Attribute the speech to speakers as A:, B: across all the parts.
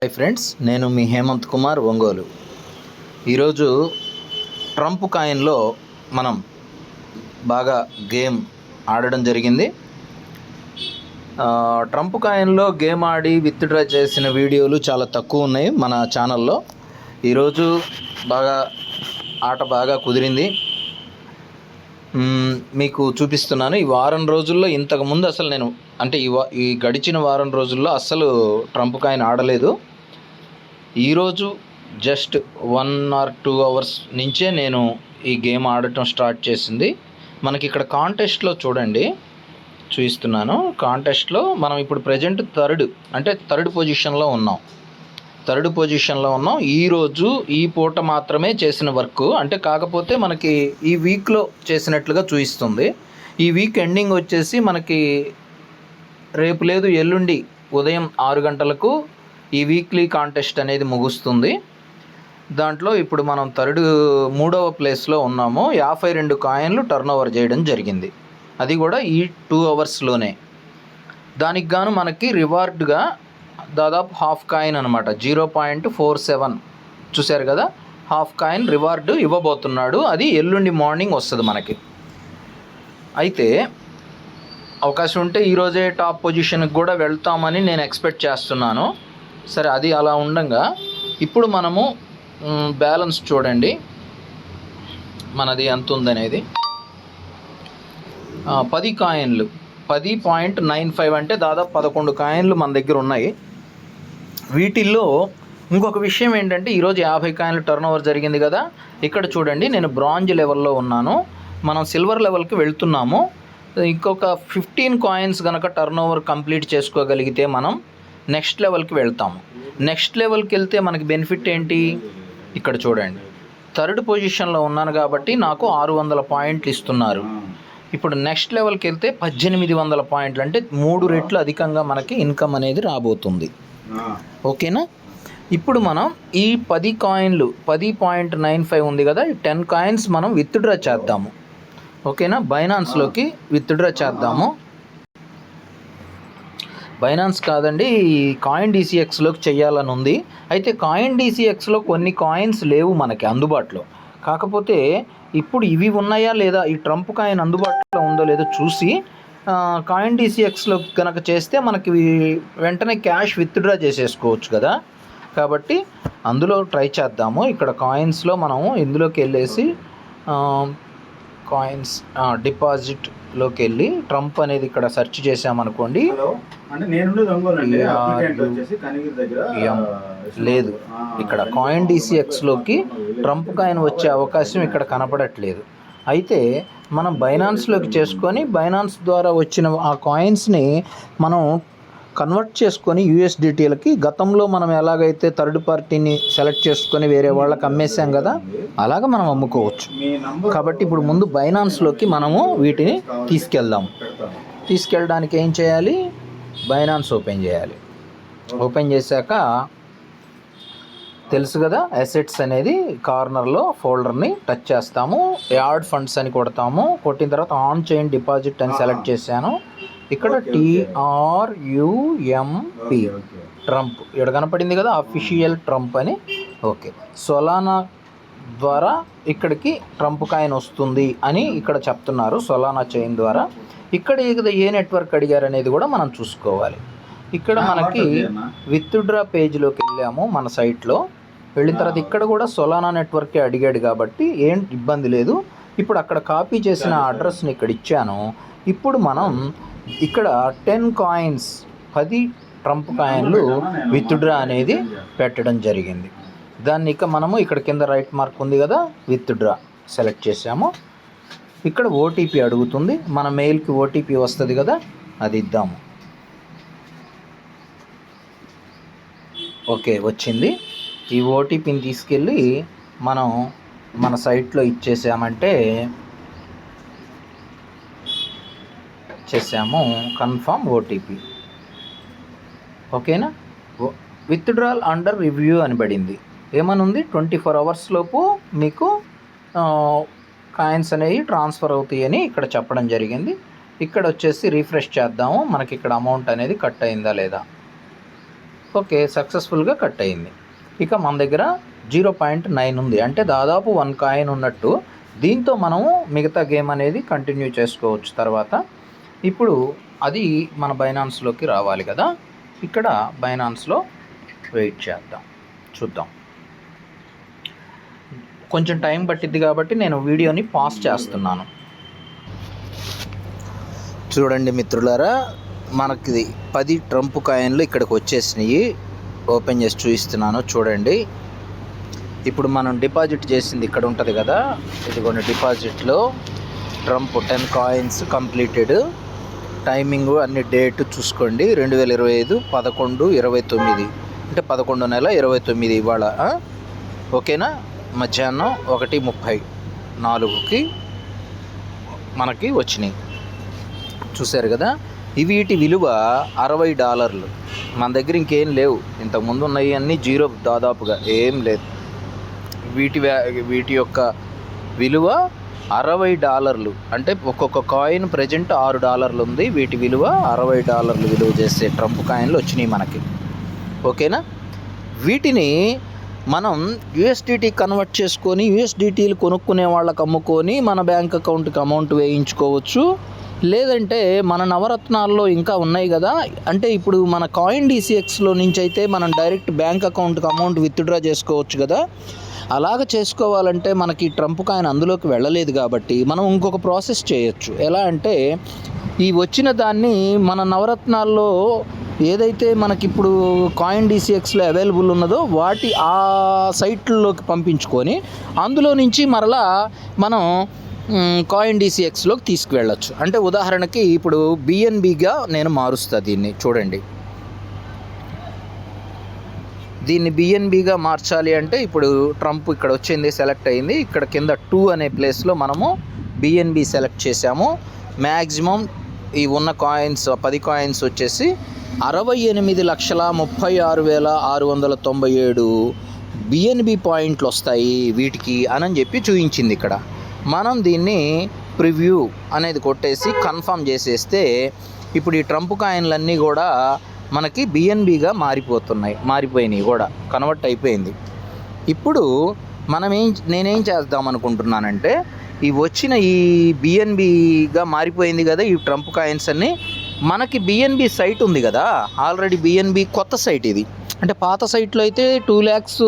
A: Hi friends, నేను మీ హేమంత్ కుమార్ ఒంగోలు. ఈరోజు Trump కాయిన్లో మనం బాగా గేమ్ ఆడడం జరిగింది. ట్రంప్ కాయిన్లో గేమ్ ఆడి విత్డ్రా చేసిన వీడియోలు చాలా తక్కువ ఉన్నాయి మన ఛానల్లో. ఈరోజు ఆట బాగా కుదిరింది, మీకు చూపిస్తున్నాను. ఈ వారం రోజుల్లో ఇంతకుముందు అసలు నేను ఈ గడిచిన వారం రోజుల్లో అస్సలు ట్రంప్ కాయిన్ ఆడలేదు. ఈరోజు జస్ట్ 1 or 2 hours నుంచే నేను ఈ గేమ్ ఆడటం స్టార్ట్ చేసింది. మనకి ఇక్కడ కాంటెస్ట్లో చూపిస్తున్నాను. కాంటెస్ట్లో మనం ఇప్పుడు ప్రజెంట్ థర్డ్ పొజిషన్లో ఉన్నాం. ఈరోజు ఈ పూట మాత్రమే చేసిన వర్క్, కాకపోతే మనకి ఈ వీక్లో చేసినట్లుగా చూపిస్తుంది. ఈ వీక్ ఎండింగ్ వచ్చేసి మనకి రేపు లేదు, ఎల్లుండి ఉదయం 6 గంటలకు ఈ వీక్లీ కాంటెస్ట్ అనేది ముగుస్తుంది. దాంట్లో ఇప్పుడు మనం మూడవ ప్లేస్లో ఉన్నాము. 52 కాయిన్లు టర్న్ ఓవర్ చేయడం జరిగింది, అది కూడా ఈ 2 అవర్స్లోనే. దానికి గాను మనకి రివార్డ్గా దాదాపు హాఫ్ కాయిన్ అనమాట, 0.47 చూశారు కదా, హాఫ్ కాయిన్ రివార్డు ఇవ్వబోతున్నాడు. అది ఎల్లుండి మార్నింగ్ వస్తుంది మనకి. అయితే అవకాశం ఉంటే ఈరోజే టాప్ పొజిషన్కి కూడా వెళ్తామని నేను ఎక్స్పెక్ట్ చేస్తున్నాను. సరే, అది అలా ఉండగా ఇప్పుడు మనము బ్యాలెన్స్ చూడండి మనది ఎంత ఉందనేది. 10 కాయిన్లు 10.95 అంటే దాదాపు 11 కాయిన్లు మన దగ్గర ఉన్నాయి. వీటిల్లో ఇంకొక విషయం ఏంటంటే, ఈరోజు 50 కాయిన్లు టర్న్ ఓవర్ జరిగింది కదా. ఇక్కడ చూడండి, నేను బ్రాంజ్ లెవెల్లో ఉన్నాను, మనం సిల్వర్ లెవెల్కి వెళ్తున్నాము. ఇంకొక 15 కాయిన్స్ కనుక టర్న్ ఓవర్ కంప్లీట్ చేసుకోగలిగితే మనం నెక్స్ట్ లెవెల్కి వెళ్తాము. నెక్స్ట్ లెవెల్కి వెళ్తే మనకి బెనిఫిట్ ఏంటి, ఇక్కడ చూడండి, థర్డ్ పొజిషన్లో ఉన్నాను కాబట్టి నాకు 600 పాయింట్లు ఇస్తున్నారు. ఇప్పుడు నెక్స్ట్ లెవెల్కి వెళ్తే 1800 పాయింట్లు, అంటే 3 రెట్లు అధికంగా మనకి ఇన్కమ్ అనేది రాబోతుంది. ఓకేనా? ఇప్పుడు మనం ఈ 10 కాయిన్లు 10.95 ఉంది కదా, ఈ 10 కాయిన్స్ మనం విత్డ్రా చేద్దాము. ఓకేనా? బైనాన్స్లోకి విత్డ్రా చేద్దాము. బైనాన్స్ కాదండి, కాయిన్ డీసీఎక్స్లోకి చేయాలని ఉంది. అయితే కాయిన్ డీసీఎక్స్లో కొన్ని కాయిన్స్ లేవు మనకి అందుబాటులో. కాకపోతే ఇప్పుడు ఇవి ఉన్నాయా లేదా, ఈ ట్రంప్ కాయిన్ అందుబాటులో ఉందో లేదో చూసి కాయిన్ డీసీఎక్స్లో కనుక చేస్తే మనకి వెంటనే క్యాష్ విత్డ్రా చేసేసుకోవచ్చు కదా. కాబట్టి అందులో ట్రై చేద్దాము. ఇక్కడ కాయిన్స్లో మనము ఇందులోకి వెళ్ళేసి కాయిన్స్ డిపాజిట్లోకి వెళ్ళి ట్రంప్ అనేది ఇక్కడ సెర్చ్ చేసామనుకోండి, లేదు, ఇక్కడ కాయిన్ డీసీఎక్స్లోకి ట్రంప్ కాయిన్ వచ్చే అవకాశం ఇక్కడ కనపడట్లేదు. అయితే మనం బైనాన్స్లోకి చేసుకొని బైనాన్స్ ద్వారా వచ్చిన ఆ కాయిన్స్ని మనం కన్వర్ట్ చేసుకొని యూఎస్డిటీలకి, గతంలో మనం ఎలాగైతే థర్డ్ పార్టీని సెలెక్ట్ చేసుకొని వేరే వాళ్ళకి అమ్మేసాం కదా, అలాగ మనం అమ్ముకోవచ్చు. కాబట్టి ఇప్పుడు ముందు బైనాన్స్లోకి మనము వీటిని తీసుకెళ్ళడానికి ఏం చేయాలి, బైనాన్స్ ఓపెన్ చేయాలి. ఓపెన్ చేశాక తెలుసు కదా, అసెట్స్ అనేది కార్నర్లో ఫోల్డర్ని టచ్ చేస్తాము, యాడ్ ఫండ్స్ అని కొడతాము. కొట్టిన తర్వాత ఆన్ చైన్ డిపాజిట్ అని సెలెక్ట్ చేశాను. ఇక్కడ TRUMP ట్రంప్ ఇక్కడ కనపడింది కదా, అఫీషియల్ ట్రంప్ అని. ఓకే, సొలానా ద్వారా ఇక్కడికి ట్రంప్ కాయిన్ వస్తుంది అని ఇక్కడ చెప్తున్నారు, సొలానా చైన్ ద్వారా. ఇక్కడ ఏ నెట్వర్క్ అడిగారు అనేది కూడా మనం చూసుకోవాలి. ఇక్కడ మనకి విత్డ్రా పేజ్లోకి వెళ్ళాము, మన సైట్లో వెళ్ళిన తర్వాత ఇక్కడ కూడా సొలానా నెట్వర్కే అడిగాడు కాబట్టి ఏం ఇబ్బంది లేదు. ఇప్పుడు అక్కడ కాపీ చేసిన అడ్రస్ని ఇక్కడ ఇచ్చాను. ఇప్పుడు మనం ఇక్కడ 10 కాయిన్స్ 10 ట్రంప్ కాయిన్లు విత్డ్రా అనేది పెట్టడం జరిగింది. దాన్ని ఇక మనము ఇక్కడ కింద రైట్ మార్క్ ఉంది కదా, విత్డ్రా సెలెక్ట్ చేసాము. ఇక్కడ ఓటీపీ అడుగుతుంది, మన మెయిల్కి ఓటీపీ వస్తుంది కదా, అది ఇద్దాము. ఓకే, వచ్చింది. ఈ ఓటీపీని తీసుకెళ్ళి మనం మన సైట్లో ఇచ్చేసామంటే చేసాము కన్ఫర్మ్ ఓటీపీ. ఓకేనా? విత్డ్రాల్ అండర్ రివ్యూ అని పడింది. ఏమనుంది, 24 hours లోపు మీకు కాయిన్స్ అనేవి ట్రాన్స్ఫర్ అవుతాయి అని ఇక్కడ చెప్పడం జరిగింది. ఇక్కడ వచ్చేసి రీఫ్రెష్ చేద్దాము, మనకి ఇక్కడ అమౌంట్ అనేది కట్ అయిందా లేదా. ఓకే, సక్సెస్ఫుల్గా కట్ అయింది. ఇక మన దగ్గర 0.9 ఉంది, అంటే దాదాపు 1 కాయిన్ ఉన్నట్టు. దీంతో మనము మిగతా గేమ్ అనేది కంటిన్యూ చేసుకోవచ్చు తర్వాత. ఇప్పుడు అది మన బైనాన్స్లోకి రావాలి కదా. ఇక్కడ బైనాన్స్లో వెయిట్ చేద్దాం, చూద్దాం. కొంచెం టైం పట్టిద్ది కాబట్టి నేను వీడియోని పాజ్ చేస్తున్నాను. చూడండి మిత్రులారా, మనకి 10 ట్రంప్ కాయిన్లు ఇక్కడికి వచ్చేసినాయి. ఓపెన్ చేసి చూపిస్తున్నాను చూడండి. ఇప్పుడు మనం డిపాజిట్ చేసింది ఇక్కడ ఉంటుంది కదా, ఇదిగోండి డిపాజిట్లో ట్రంప్ 10 కాయిన్స్ కంప్లీటెడ్. టైమింగ్ అన్ని డేట్ చూసుకోండి, 2025 11/29, అంటే 11 నెల 29 ఇవాళ. ఓకేనా, మధ్యాహ్నం 1:34కి మనకి వచ్చినాయి. చూశారు కదా, వీటి విలువ $60. మన దగ్గర ఇంకేం లేవు, ఇంతకుముందు ఉన్నాయి అన్నీ జీరో, దాదాపుగా ఏం లేదు. వీటి యొక్క విలువ $60, అంటే ఒక్కొక్క కాయిన్ ప్రజెంట్ $6 ఉంది. వీటి విలువ $60 విలువ చేసే ట్రంప్ కాయిన్లు వచ్చినాయి మనకి. ఓకేనా, వీటిని మనం యూఎస్డిటీ కన్వర్ట్ చేసుకొని యూఎస్డిటీలు కొనుక్కునే వాళ్ళకి అమ్ముకొని మన బ్యాంక్ అకౌంట్కి అమౌంట్ వేయించుకోవచ్చు. లేదంటే మన నవరత్నాల్లో ఇంకా ఉన్నాయి కదా, అంటే ఇప్పుడు మన కాయిన్ డీసీఎక్స్లో నుంచి అయితే మనం డైరెక్ట్ బ్యాంక్ అకౌంట్కి అమౌంట్ విత్డ్రా చేసుకోవచ్చు కదా. అలాగ చేసుకోవాలంటే మనకి ట్రంప్ కాయిన్ అందులోకి వెళ్ళలేదు కాబట్టి మనం ఇంకొక ప్రాసెస్ చేయొచ్చు. ఎలా అంటే, ఈ వచ్చిన దాన్ని మన నవరత్నాల్లో ఏదైతే మనకిప్పుడు కాయిన్ డీసీఎక్స్లో అవైలబుల్ ఉన్నదో వాటి ఆ సైట్లలోకి పంపించుకొని అందులో నుంచి మరలా మనం కాయిన్ డీసీఎక్స్లోకి తీసుకువెళ్ళచ్చు. అంటే ఉదాహరణకి ఇప్పుడు బిఎన్బిగా నేను మారుస్తా దీన్ని. చూడండి, దీన్ని బిఎన్బిగా మార్చాలి అంటే ఇప్పుడు ట్రంప్ ఇక్కడ వచ్చింది, సెలెక్ట్ అయింది. ఇక్కడ కింద 2 అనే ప్లేస్లో మనము బిఎన్బి సెలెక్ట్ చేసాము. మ్యాక్సిమం ఈ ఉన్న కాయిన్స్ 10 కాయిన్స్ వచ్చేసి 68,36,697 బిఎన్బి పాయింట్లు వస్తాయి వీటికి అని చెప్పి చూపించింది ఇక్కడ. మనం దీన్ని ప్రివ్యూ అనేది కొట్టేసి కన్ఫర్మ్ చేసేస్తే ఇప్పుడు ఈ ట్రంప్ కాయిన్లన్నీ కూడా మనకి బిఎన్బిగా మారిపోయినాయి కూడా, కన్వర్ట్ అయిపోయింది. ఇప్పుడు నేనేం చేద్దాం అనుకుంటున్నానంటే, ఈ వచ్చిన ఈ బిఎన్బిగా మారిపోయింది కదా ఈ ట్రంప్ కాయిన్స్ అన్నీ, మనకి బిఎన్బి సైట్ ఉంది కదా ఆల్రెడీ. బిఎన్బి కొత్త సైట్ ఇది, అంటే పాత సైట్లో అయితే 2 lakhs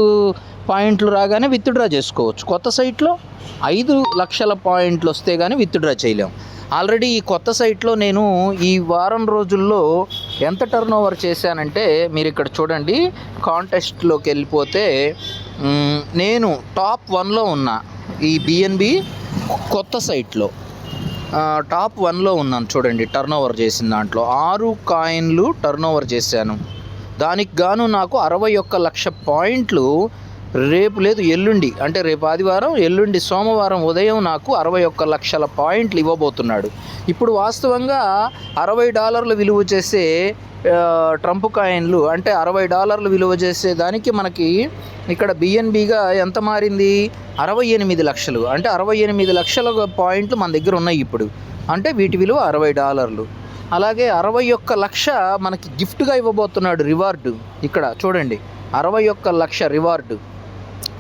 A: పాయింట్లు రాగానే విత్డ్రా చేసుకోవచ్చు. కొత్త సైట్లో 5 లక్షల పాయింట్లు వస్తే కానీ విత్డ్రా చేయలేం. ఆల్రెడీ ఈ కొత్త సైట్లో నేను ఈ వారం రోజుల్లో ఎంత టర్న్ ఓవర్ చేశానంటే, మీరు ఇక్కడ చూడండి, కాంటెస్ట్లోకి వెళ్ళిపోతే నేను టాప్ 1లో ఉన్నా. ఈ బిఎన్బి కొత్త సైట్లో టాప్ 1లో ఉన్నాను. చూడండి, టర్న్ ఓవర్ చేసిన దాంట్లో 6 కాయిన్లు టర్న్ ఓవర్ చేశాను. దానికి గాను నాకు 61 లక్ష పాయింట్లు రేపు లేదు ఎల్లుండి, అంటే రేపు ఆదివారం, ఎల్లుండి సోమవారం ఉదయం నాకు 61 లక్షల పాయింట్లు ఇవ్వబోతున్నాడు. ఇప్పుడు వాస్తవంగా $60 విలువ చేసే ట్రంప్ కాయిన్లు, అంటే $60 విలువ చేసే దానికి మనకి ఇక్కడ బిఎన్బిగా ఎంత మారింది, 68 లక్షలు. అంటే 68 లక్షల పాయింట్లు మన దగ్గర ఉన్నాయి ఇప్పుడు, అంటే వీటి విలువ $60. అలాగే 61 లక్ష మనకి గిఫ్ట్గా ఇవ్వబోతున్నాడు రివార్డు. ఇక్కడ చూడండి, 61 లక్ష రివార్డు.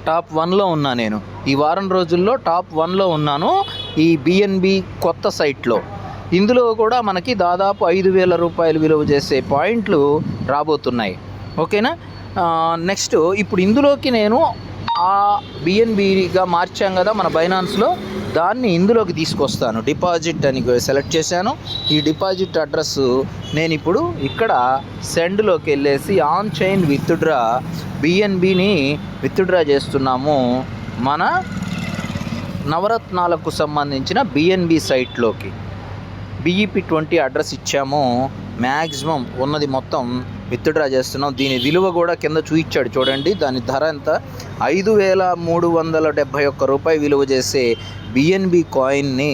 A: టాప్ 1లో ఉన్నా నేను, ఈ వారం రోజుల్లో టాప్ 1లో ఉన్నాను ఈ బిఎన్బి కొత్త సైట్లో. ఇందులో కూడా మనకి దాదాపు $5,000 విలువ చేసే పాయింట్లు రాబోతున్నాయి. ఓకేనా, నెక్స్ట్ ఇప్పుడు ఇందులోకి నేను ఆ బిఎన్బిగా మార్చాం కదా మన బైనాన్స్లో, దాన్ని ఇందులోకి తీసుకొస్తాను. డిపాజిట్ అని సెలెక్ట్ చేశాను. ఈ డిపాజిట్ అడ్రస్ నేను ఇప్పుడు ఇక్కడ సెండ్లోకి వెళ్ళేసి ఆన్ చైన్ విత్డ్రా బిఎన్బిని విత్డ్రా చేస్తున్నాము మన నవరత్నాలకు సంబంధించిన బిఎన్బి సైట్లోకి. BEP20 అడ్రస్ ఇచ్చాము. మ్యాక్సిమం ఉన్నది మొత్తం విత్డ్రా చేస్తున్నాం. దీని విలువ కూడా కింద చూయించాడు చూడండి, దాని ధర ఎంత, $5,371 విలువ చేసే బిఎన్బి కాయిన్ని,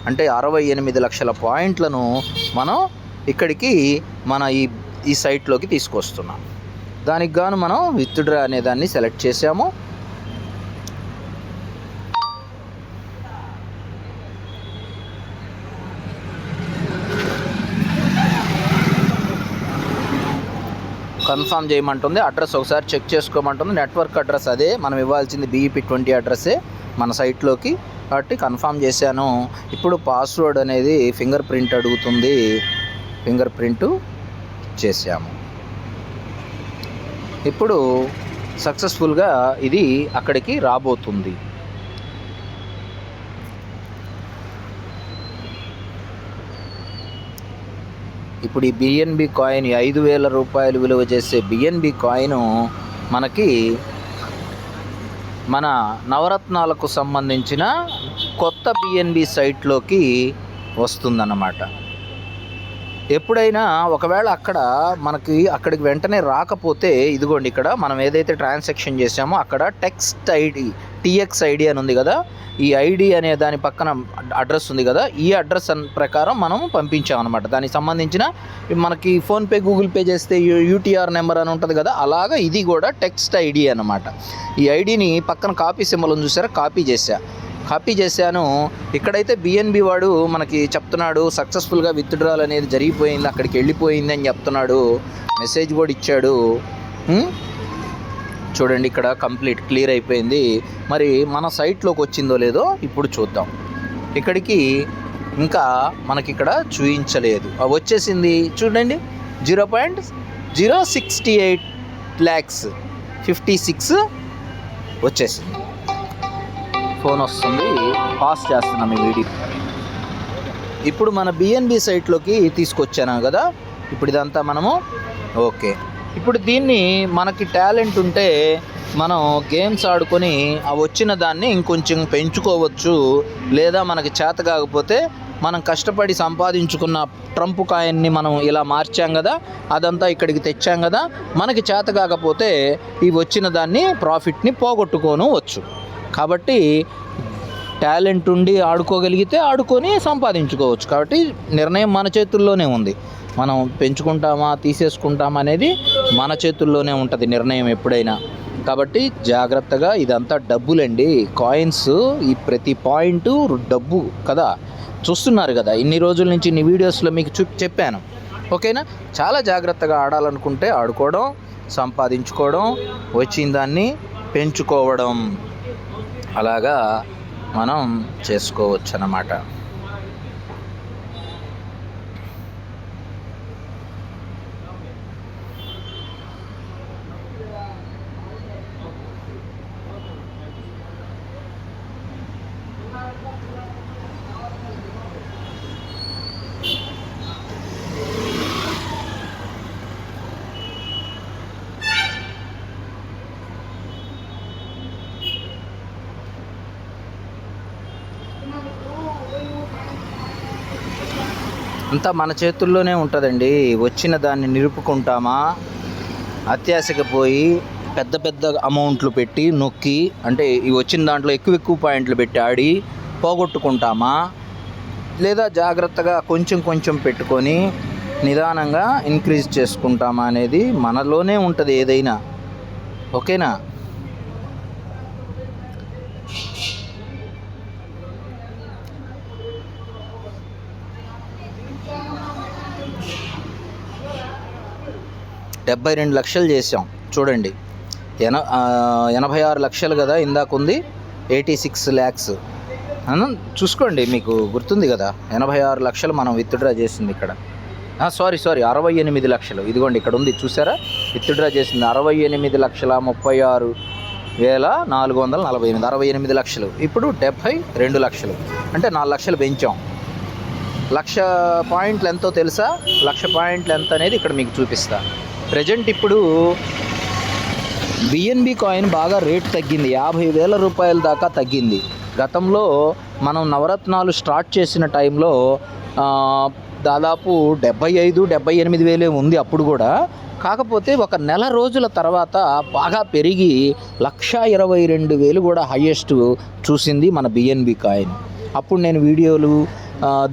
A: అంటే 68 లక్షల పాయింట్లను మనం ఇక్కడికి మన ఈ సైట్లోకి తీసుకొస్తున్నాం. దానికి గాను మనం విత్డ్రా అనే దాన్ని సెలెక్ట్ చేసాము. కన్ఫర్మ్ చేయమంటుంది. అడ్రస్ ఒకసారి చెక్ చేసుకోమంటుంది. నెట్వర్క్ అడ్రస్ అదే, మనం ఇవ్వాల్సింది BEP20 అడ్రస్సే మన సైట్లోకి. కాబట్టి కన్ఫర్మ్ చేశాను. ఇప్పుడు పాస్వర్డ్ అనేది ఫింగర్ ప్రింట్ అడుగుతుంది. ఫింగర్ ప్రింట్ చేసాము. ఇప్పుడు సక్సెస్ఫుల్గా ఇది అక్కడికి రాబోతుంది. ఇప్పుడు ఈ BNB కాయిన్ 5,000 రూపాయలు విలువ చేసే BNB కాయిన్ మనకి మన నవరత్నాలకు సంబంధించిన కొత్త BNB సైట్లోకి వస్తుందన్నమాట. ఎప్పుడైనా ఒకవేళ మనకి అక్కడికి వెంటనే రాకపోతే ఇదిగోండి, ఇక్కడ మనం ఏదైతే ట్రాన్సాక్షన్ చేసామో అక్కడ టెక్స్ట్ ఐడి TX ID అని ఉంది కదా, ఈ ఐడి అనే దాని పక్కన అడ్రస్ ఉంది కదా, ఈ అడ్రస్ ప్రకారం మనం పంపించామన్నమాట. దానికి సంబంధించిన మనకి ఫోన్పే గూగుల్ పే చేస్తే UTR నెంబర్ అని ఉంటుంది కదా, అలాగా ఇది కూడా టెక్స్ట్ ఐడి అన్నమాట. ఈ ఐడిని పక్కన కాపీ సింబల్ ఉంది చూసారా, కాపీ చేశాను. ఇక్కడైతే BNB వాడు మనకి చెప్తున్నాడు సక్సెస్ఫుల్గా విత్డ్రాల్ అనేది జరిగిపోయింది, అక్కడికి వెళ్ళిపోయింది అని చెప్తున్నాడు. మెసేజ్ కూడా ఇచ్చాడు. చూడండి, ఇక్కడ కంప్లీట్ క్లియర్ అయిపోయింది. మరి మన సైట్లోకి వచ్చిందో లేదో ఇప్పుడు చూద్దాం. ఇక్కడికి ఇంకా మనకి ఇక్కడ చూపించలేదు, వచ్చేసింది చూడండి. 0.068 lakhs 56 వచ్చేసింది. ఫోన్ వస్తుంది, పాస్ చేస్తున్నాం ఈ వీడియో. ఇప్పుడు మన BNB సైట్లోకి తీసుకొచ్చాను కదా, ఇప్పుడు ఇదంతా మనము ఓకే. ఇప్పుడు దీన్ని మనకి టాలెంట్ ఉంటే మనం గేమ్స్ ఆడుకొని ఆ వచ్చిన దాన్ని ఇంకొంచెం పెంచుకోవచ్చు. లేదా మనకి చేత కాకపోతే మనం కష్టపడి సంపాదించుకున్న ట్రంప్ కాయిన్ని మనం ఇలా మార్చాం కదా, అదంతా ఇక్కడికి తెచ్చాం కదా, మనకి చేత కాకపోతే ఈ వచ్చిన దాన్ని ప్రాఫిట్ని పోగొట్టుకోవచ్చు. కాబట్టి టాలెంట్ ఉండి ఆడుకోగలిగితే ఆడుకొని సంపాదించుకోవచ్చు. కాబట్టి నిర్ణయం మన చేతుల్లోనే ఉంది. మనం పెంచుకుంటామా తీసేసుకుంటామా అనేది మన చేతుల్లోనే ఉంటుంది నిర్ణయం ఎప్పుడైనా. కాబట్టి జాగ్రత్తగా, ఇదంతా డబ్బులండి, కాయిన్స్, ఈ ప్రతి పాయింట్ డబ్బు కదా, చూస్తున్నారు కదా, ఇన్ని రోజుల నుంచి ఇన్ని వీడియోస్లో మీకు చెప్పాను. ఓకేనా? చాలా జాగ్రత్తగా ఆడాలనుకుంటే ఆడుకోవడం, సంపాదించుకోవడం, వచ్చిన దాన్ని పెంచుకోవడం, అలాగా మనం చేసుకోవచ్చు అన్నమాట. అంతా మన చేతుల్లోనే ఉంటుందండి. వచ్చిన దాన్ని నిలుపుకుంటామా, అత్యాశకి పోయి పెద్ద అమౌంట్లు పెట్టి నొక్కి, అంటే ఈ వచ్చిన దాంట్లో ఎక్కువ పాయింట్లు పెట్టి ఆడి పోగొట్టుకుంటామా, లేదా జాగ్రత్తగా కొంచెం పెట్టుకొని నిదానంగా ఇంక్రీజ్ చేసుకుంటామా అనేది మనలోనే ఉంటుంది ఏదైనా. ఓకేనా? $72 లక్షలు చేసాం చూడండి. 86 లక్షలు కదా ఇందాక ఉంది, 86 lakhs చూసుకోండి, మీకు గుర్తుంది కదా. 86 లక్షలు మనం విత్డ్రా చేసింది ఇక్కడ. సారీ 68 లక్షలు. ఇదిగోండి ఇక్కడ ఉంది చూసారా, విత్డ్రా చేసింది 68,36,448, 68 లక్షలు. ఇప్పుడు 72 లక్షలు, అంటే 4 లక్షలు పెంచాం. 1,00,000 పాయింట్లు ఎంతో తెలుసా? 1,00,000 పాయింట్లు ఎంత అనేది ఇక్కడ మీకు చూపిస్తా. ప్రజెంట్ ఇప్పుడు BNB కాయిన్ బాగా రేట్ తగ్గింది, 50,000 రూపాయల దాకా తగ్గింది. గతంలో మనం నవరత్నాలు స్టార్ట్ చేసిన టైంలో దాదాపు 75,000-78,000 వేలే ఉంది అప్పుడు కూడా. కాకపోతే ఒక నెల రోజుల తర్వాత బాగా పెరిగి 1,22,000 కూడా హైయెస్ట్ చూసింది మన BNB కాయిన్. అప్పుడు నేను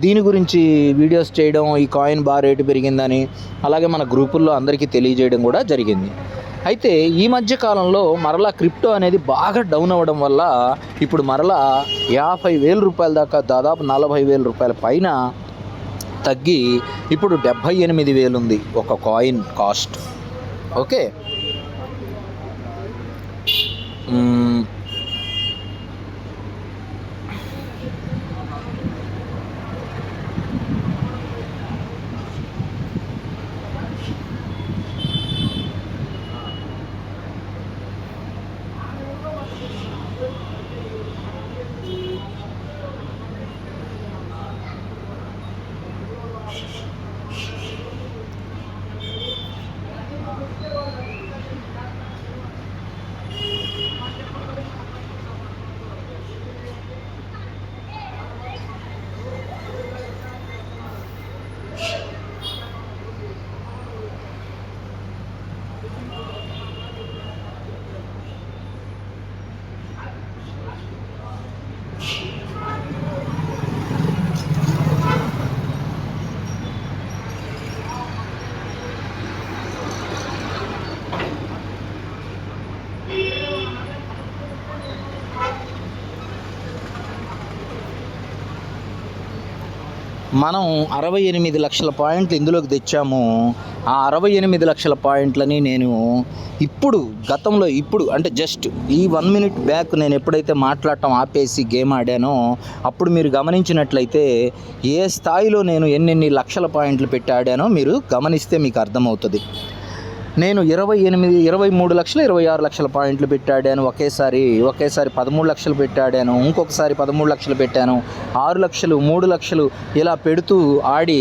A: దీని గురించి వీడియోస్ చేయడం, ఈ కాయిన్ బాగా రేటు పెరిగిందని, అలాగే మన గ్రూపుల్లో అందరికీ తెలియజేయడం కూడా జరిగింది. అయితే ఈ మధ్య కాలంలో మరలా క్రిప్టో అనేది బాగా డౌన్ అవ్వడం వల్ల ఇప్పుడు మరలా 50,000 రూపాయల దాకా, దాదాపు 40,000 రూపాయల పైన తగ్గి ఇప్పుడు 78,000 ఉంది ఒక కాయిన్ కాస్ట్. ఓకే. మనం 68 లక్షల పాయింట్లు ఇందులోకి తెచ్చాము. ఆ 68 లక్షల పాయింట్లని నేను ఇప్పుడు అంటే జస్ట్ ఈ 1 మినిట్ బ్యాక్ నేను ఎప్పుడైతే మాట్లాడటం ఆపేసి గేమ్ ఆడానో అప్పుడు మీరు గమనించినట్లయితే ఏ స్థాయిలో నేను ఎన్నెన్ని లక్షల పాయింట్లు పెట్టి ఆడానో మీరు గమనిస్తే మీకు అర్థమవుతుంది. నేను 23 లక్షలు 26 లక్షల పాయింట్లు పెట్టాడాను. ఒకేసారి 13 లక్షలు పెట్టాడాను. ఇంకొకసారి 13 లక్షలు పెట్టాను. 6 లక్షలు, 3 లక్షలు ఇలా పెడుతూ ఆడి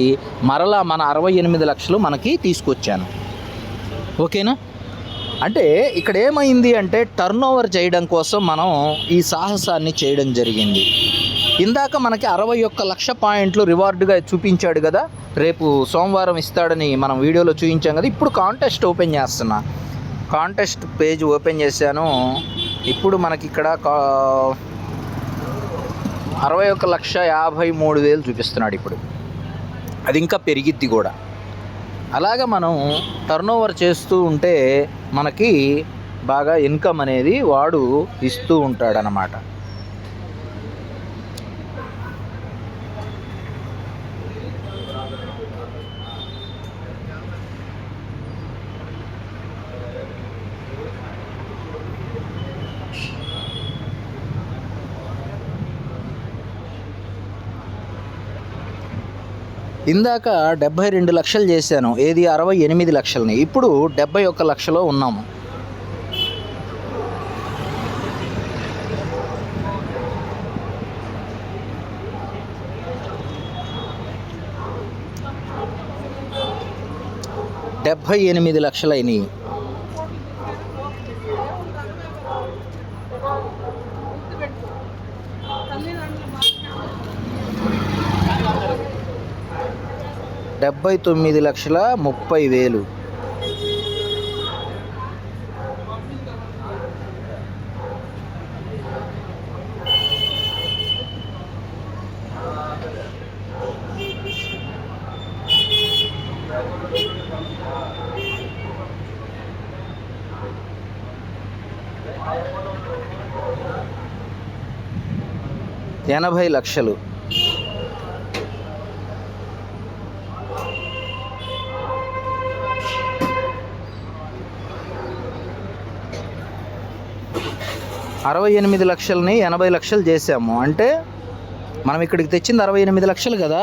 A: మరలా మన 68 లక్షలు మనకి తీసుకొచ్చాను. ఓకేనా? అంటే ఇక్కడ ఏమైంది అంటే టర్న్ ఓవర్ చేయడం కోసం మనం ఈ సాహసాన్ని చేయడం జరిగింది. ఇందాక మనకి 61 లక్ష పాయింట్లు రివార్డుగా చూపించాడు కదా, రేపు సోమవారం ఇస్తాడని మనం వీడియోలో చూపించాం కదా. ఇప్పుడు కాంటెస్ట్ ఓపెన్ చేస్తున్నా. కాంటెస్ట్ పేజ్ ఓపెన్ చేశాను. ఇప్పుడు మనకి ఇక్కడ 61,53,000 చూపిస్తున్నాడు. ఇప్పుడు అది ఇంకా పెరిగిద్ది కూడా. అలాగా మనం టర్న్ ఓవర్ చేస్తూ ఉంటే మనకి బాగా ఇన్కమ్ అనేది వాడు ఇస్తూ ఉంటాడనమాట. ఇందాక 72 లక్షలు చేశాను. ఏది 68 లక్షలని. ఇప్పుడు 71 లక్షలో ఉన్నాము. $78 లక్షలైనవి. $79,30,000. $80 లక్షలు. $68 లక్షలని 80 లక్షలు చేసాము. అంటే మనం ఇక్కడికి తెచ్చింది 68 లక్షలు కదా,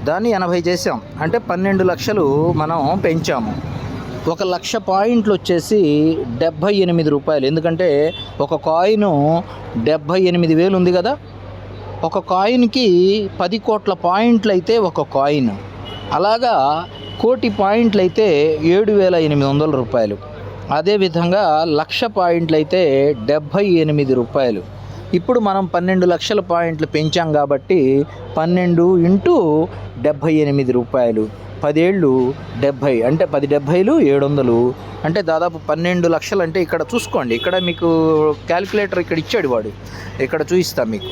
A: దాన్ని 80 చేసాం. అంటే 12 లక్షలు మనం పెంచాము. 1,00,000 పాయింట్లు వచ్చేసి ₹78. ఎందుకంటే ఒక కాయిను 78,000 ఉంది కదా, ఒక కాయిన్కి 10 కోట్ల పాయింట్లు అయితే ఒక కాయిన్. అలాగా 1,00,00,000 పాయింట్లు అయితే ₹7,800. అదేవిధంగా 1,00,000 పాయింట్లు అయితే ₹78. ఇప్పుడు మనం 12 లక్షల పాయింట్లు పెంచాం కాబట్టి 12 ఇంటూ ₹78, 10 ఏళ్ళు 70, అంటే 10 70లు 700, అంటే దాదాపు 12 లక్షలు. అంటే ఇక్కడ చూసుకోండి, ఇక్కడ మీకు క్యాలిక్యులేటర్ ఇక్కడ ఇచ్చాడు వాడు, ఇక్కడ చూపిస్తాం మీకు.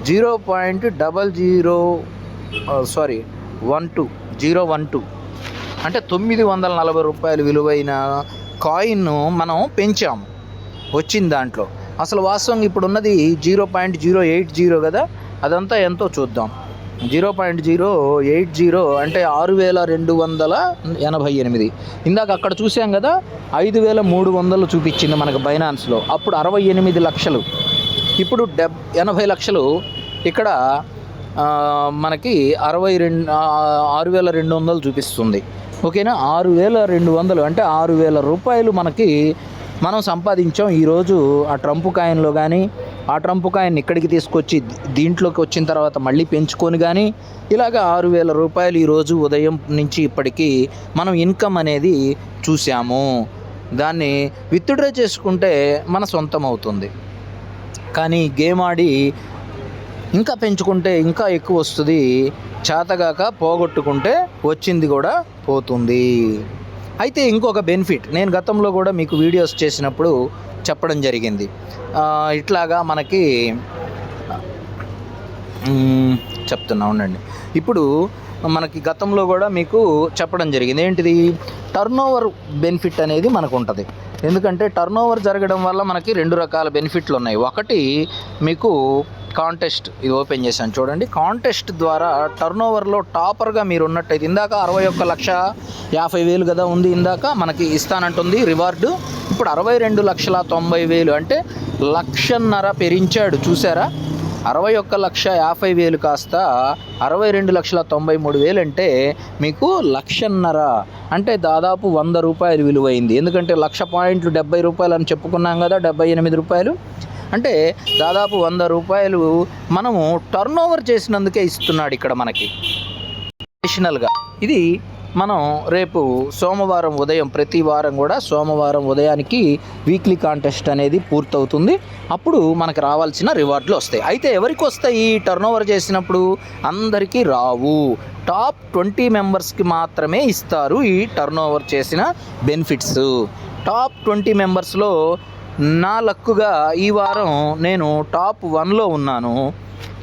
A: 0.012 అంటే ₹940 విలువైన కాయిన్ను మనం పెంచాము వచ్చిన దాంట్లో. అసలు వాస్తవంగా ఇప్పుడు ఉన్నది 0.080 కదా, అదంతా ఎంతో చూద్దాం. 0.080 అంటే 6288. ఇందాక అక్కడ చూసాం కదా 5300 చూపించింది మనకు బైనాన్స్లో, అప్పుడు 68 లక్షలు, ఇప్పుడు 80 లక్షలు. ఇక్కడ మనకి 6200 చూపిస్తుంది. ఓకేనా, 6200 అంటే 6000 రూపాయలు మనకి మనం సంపాదించాం ఈరోజు ఆ ట్రంప్ కాయిన్లో. కానీ ఆ ట్రంప్ కాయిన్ ఇక్కడికి తీసుకొచ్చి దీంట్లోకి వచ్చిన తర్వాత మళ్ళీ పెంచుకొని కానీ ఇలాగ 6000 రూపాయలు ఈరోజు ఉదయం నుంచి ఇప్పటికీ మనం ఇన్కమ్ అనేది చూసాము. దాన్ని విత్డ్రా చేసుకుంటే మన సొంతం అవుతుంది. కానీ గేమ్ ఆడి ఇంకా పెంచుకుంటే ఇంకా ఎక్కువ వస్తుంది, చేతగాక పోగొట్టుకుంటే వచ్చింది కూడా పోతుంది. అయితే ఇంకొక బెనిఫిట్ నేను గతంలో కూడా మీకు వీడియోస్ చేసినప్పుడు చెప్పడం జరిగింది. ఇట్లాగా మనకి చెప్తున్నా ఉండండి. ఇప్పుడు మనకి గతంలో కూడా మీకు చెప్పడం జరిగింది. ఏంటిది? టర్నోవర్ బెనిఫిట్ అనేది మనకు ఉంటుంది. ఎందుకంటే టర్నోవర్ జరగడం వల్ల మనకి 2 రకాల బెనిఫిట్లు ఉన్నాయి. ఒకటి మీకు కాంటెస్ట్, ఇది ఓపెన్ చేశాను చూడండి. కాంటెస్ట్ ద్వారా టర్నోవర్లో టాపర్గా మీరు ఉన్నట్టయితే, ఇందాక 61,50,000 కదా ఉంది, ఇందాక మనకి ఇస్తానంటుంది రివార్డు. ఇప్పుడు 62,90,000 అంటే 1,50,000 పెరించాడు. చూసారా? 61,50,000 కాస్త 62,93,000 అంటే మీకు 1,50,000 అంటే దాదాపు 100 రూపాయలు విలువైంది. ఎందుకంటే 1,00,000 పాయింట్లు 70 రూపాయలు అని చెప్పుకున్నాం కదా, 78 రూపాయలు అంటే దాదాపు 100 రూపాయలు మనము టర్న్ ఓవర్ చేసినందుకే ఇస్తున్నాడు ఇక్కడ మనకి అడిషనల్గా. ఇది మనం రేపు సోమవారం ఉదయం, ప్రతి వారం కూడా సోమవారం ఉదయానికి వీక్లీ కాంటెస్ట్ అనేది పూర్తవుతుంది. అప్పుడు మనకు రావాల్సిన రివార్డులు వస్తాయి. అయితే ఎవరికి వస్తాయి? టర్న్ ఓవర్ చేసినప్పుడు అందరికీ రావు. టాప్ 20 మెంబర్స్కి మాత్రమే ఇస్తారు ఈ టర్న్ ఓవర్ చేసిన బెనిఫిట్స్. టాప్ 20 మెంబర్స్లో నా లక్కుగా ఈ వారం నేను టాప్ 1లో ఉన్నాను.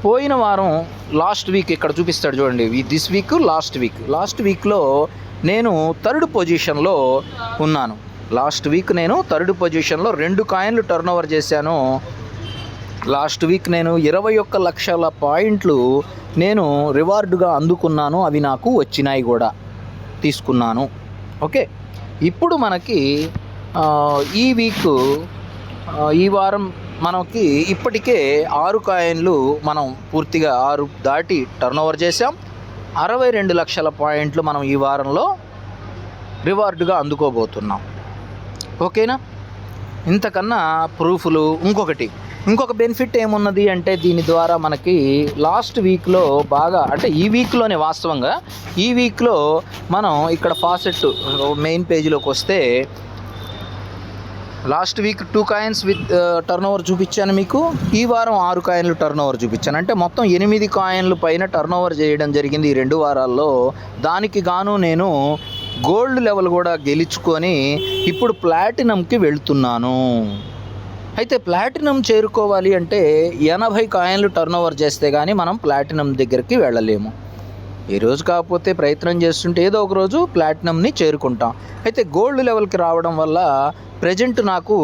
A: పోయిన వారం లాస్ట్ వీక్ ఇక్కడ చూపిస్తాడు చూడండి, దిస్ వీక్ లాస్ట్ వీక్లో నేను 3rd పొజిషన్లో ఉన్నాను. లాస్ట్ వీక్ నేను 3rd పొజిషన్లో 2 కాయిన్లు టర్న్ ఓవర్ చేశాను. లాస్ట్ వీక్ నేను 21 లక్షల పాయింట్లు నేను రివార్డుగా అందుకున్నాను. అవి నాకు వచ్చినాయి కూడా, తీసుకున్నాను. ఓకే, ఇప్పుడు మనకి ఈ వీక్, ఈ వారం మనకి ఇప్పటికే 6 కాయిన్లు మనం పూర్తిగా 6 దాటి టర్న్ ఓవర్ చేసాం. 62 లక్షల పాయింట్లు మనం ఈ వారంలో రివార్డుగా అందుకోబోతున్నాం. ఓకేనా? ఇంతకన్నా ప్రూఫ్లు ఇంకొక బెనిఫిట్ ఏమున్నది అంటే, దీని ద్వారా మనకి లాస్ట్ వీక్లో బాగా, అంటే ఈ వీక్లోనే వాస్తవంగా ఈ వీక్లో మనం ఇక్కడ ఫాసెట్ మెయిన్ పేజీలోకి వస్తే last week 2 coins with turn over చూపించాను మీకు. ఈ వారం 6 కాయిన్లు టర్న్ ఓవర్ చూపించాను. అంటే మొత్తం 8 కాయిన్లు పైన టర్న్ ఓవర్ చేయడం జరిగింది ఈ 2 వారాల్లో. దానికి గాను నేను గోల్డ్ లెవెల్ కూడా గెలుచుకొని ఇప్పుడు ప్లాటినంకి వెళ్తున్నాను. అయితే ప్లాటినం చేరుకోవాలి అంటే 80 కాయిన్లు టర్న్ ఓవర్ చేస్తే కానీ మనం ప్లాటినం దగ్గరికి వెళ్ళలేము. ఈ రోజు కాకపోతే ప్రయత్నం చేస్తుంటే ఏదో ఒక రోజు ప్లాటినంని చేరుకుంటాం. అయితే గోల్డ్ లెవెల్కి రావడం వల్ల ప్రజెంట్ నాకు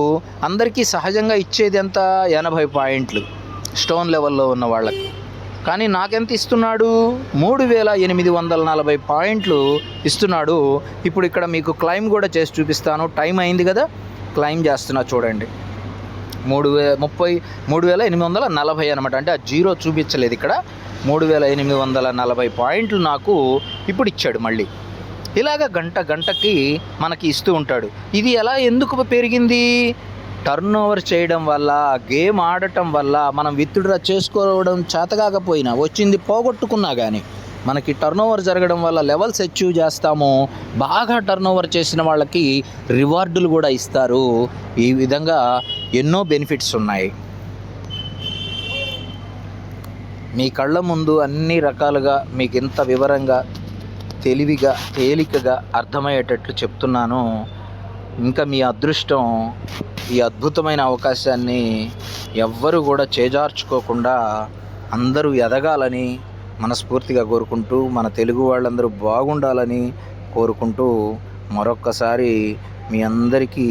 A: అందరికీ సహజంగా ఇచ్చేది ఎంత? 80 పాయింట్లు స్టోన్ లెవెల్లో ఉన్న వాళ్ళకి. కానీ నాకెంత ఇస్తున్నాడు? 3,840 పాయింట్లు ఇస్తున్నాడు. ఇప్పుడు ఇక్కడ మీకు క్లైమ్ కూడా చేసి చూపిస్తాను. టైం అయింది కదా, క్లైమ్ చేస్తున్నా చూడండి. 3,840 అనమాట. అంటే ఆ జీరో చూపించలేదు ఇక్కడ. 3,840 పాయింట్లు నాకు ఇప్పుడు ఇచ్చాడు మళ్ళీ. ఇలాగ గంటకి మనకి ఇస్తూ ఉంటాడు. ఇది ఎలా, ఎందుకు పెరిగింది? టర్న్ ఓవర్ చేయడం వల్ల, గేమ్ ఆడటం వల్ల, మనం విత్డ్రా చేసుకోవడం చేతకాకపోయినా, వచ్చింది పోగొట్టుకున్నా కానీ మనకి టర్న్ ఓవర్ జరగడం వల్ల లెవెల్స్ అచీవ్ చేస్తాము. బాగా టర్న్ ఓవర్ చేసిన వాళ్ళకి రివార్డులు కూడా ఇస్తారు. ఈ విధంగా ఎన్నో బెనిఫిట్స్ ఉన్నాయి. మీ కళ్ళ ముందు అన్ని రకాలుగా మీకు ఇంత వివరంగా, తెలివిగా, తేలికగా అర్థమయ్యేటట్లు చెప్తున్నాను. ఇంకా మీ అదృష్టం, ఈ అద్భుతమైన అవకాశాన్ని ఎవ్వరూ కూడా చేజార్చుకోకుండా అందరూ ఎదగాలని మనస్ఫూర్తిగా కోరుకుంటూ, మన తెలుగు వాళ్ళందరూ బాగుండాలని కోరుకుంటూ, మరొక్కసారి మీ అందరికీ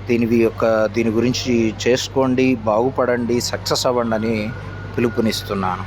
A: దీని గురించి చేసుకోండి, బాగుపడండి, సక్సెస్ అవ్వండి అని పిలుపునిస్తున్నాను.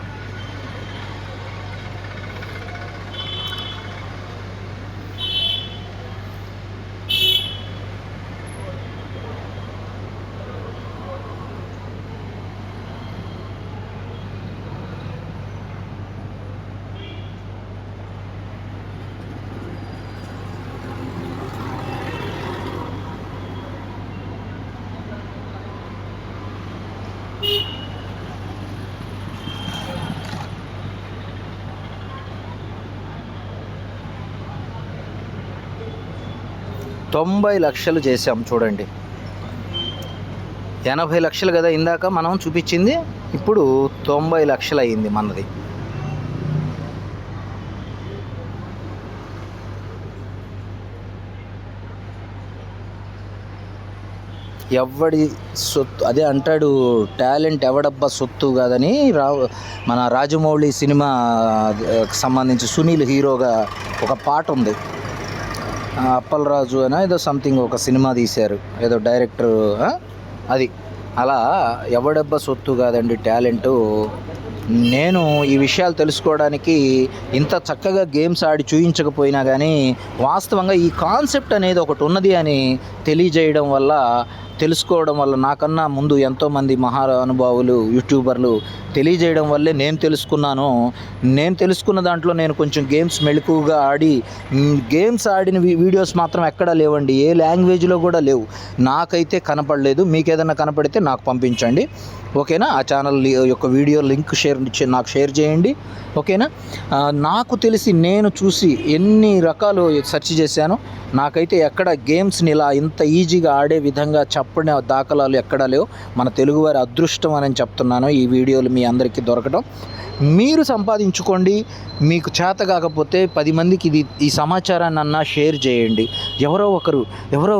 A: 90 లక్షలు చేసాం చూడండి. 80 లక్షలు కదా ఇందాక మనం చూపించింది, ఇప్పుడు 90 లక్షలు అయింది మనది. ఎవడి సొత్తు అదే అంటాడు, టాలెంట్ ఎవడబ్బా సొత్తు కాదని. మన రాజమౌళి సినిమా సంబంధించి సునీల్ హీరోగా ఒక పాట ఉంది, అప్పలరాజు అని ఏదో సంథింగ్ ఒక సినిమా తీశారు, ఏదో డైరెక్టర్ అది. అలా ఎవడబ్బా సొత్తు కాదండి టాలెంటు. నేను ఈ విషయాలు తెలుసుకోవడానికి ఇంత చక్కగా గేమ్స్ ఆడి చూయించకపోయినా కానీ వాస్తవంగా ఈ కాన్సెప్ట్ అనేది ఒకటి ఉన్నది అని తెలియజేయడం వల్ల, తెలుసుకోవడం వల్ల, నాకన్నా ముందు ఎంతోమంది మహానుభావులు యూట్యూబర్లు తెలియజేయడం వల్లే నేను తెలుసుకున్నాను. నేను తెలుసుకున్న దాంట్లో నేను కొంచెం గేమ్స్ మెళకువగా ఆడి, గేమ్స్ ఆడిన వీడియోస్ మాత్రం ఎక్కడా లేవండి, ఏ లాంగ్వేజ్లో కూడా లేవు, నాకైతే కనపడలేదు. మీకు ఏదైనా కనపడితే నాకు పంపించండి, ఓకేనా? ఆ ఛానల్ యొక్క వీడియో లింక్ నాకు షేర్ చేయండి, ఓకేనా? నాకు తెలిసి నేను చూసి ఎన్ని రకాలు సెర్చ్ చేశాను, నాకైతే ఎక్కడ గేమ్స్ని ఇలా ఇంత ఈజీగా ఆడే విధంగా చెప్పిన దాఖలాలు ఎక్కడా లేవు. మన తెలుగువారి అదృష్టం అని చెప్తున్నాను ఈ వీడియోలు మీ అందరికీ దొరకడం. మీరు సంపాదించుకోండి, మీకు చేత కాకపోతే 10 మందికి ఈ సమాచారాన్ని అన్నా షేర్ చేయండి. ఎవరో